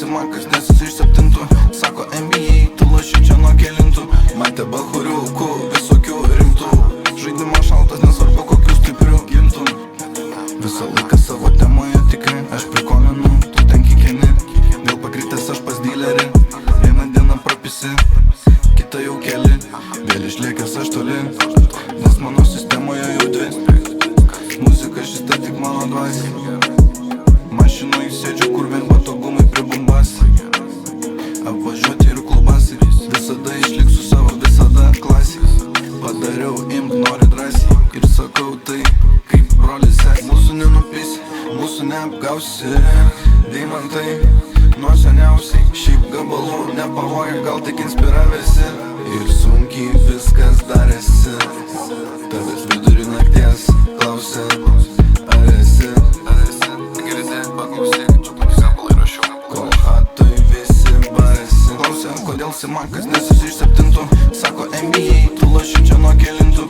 kodėl man kas nesis iš 7. Sako NBA, tu loši čia nuo kelintų. Matė bachuriukų, visokių rimtų. Žaidimas šaltas, nesvarbu kokių stiprių gintų. Visą laiką savo temoje tikrai aš prikolinu, tu ten kikeni. Vėl pakritęs aš pas dilerį, vieną dieną propisi, kitą jau keli. Vėl išlėkęs aš toli, nes mano sistemoje jau 2. Muzika šita tik mano dvasia. Mašinoj sėdžiu, kur vien patogumai prie bombasi. Apvažiuoti ir klubasi, visada išliksiu savo, visada klasės. Padariau, imk nori drąsiai ir sakau tai, kaip brolis sek. Mūsų nenupisi, mūsų neapgausi, deimantai nuo seniausiai. Šiaip gabalų nepavoja, gal tik inspiravėsi. Ir sunkiai viskas darėsi. Tavęs vidurį nakties klausė, ar esi? Girdi, paklausyk, čia tokį gabalą įrašiau. Kol hatoj visi barėsi. Klausė, kodėl si man kas nesis iš 7. Sako NBA, tu loši čia nuo kelintų.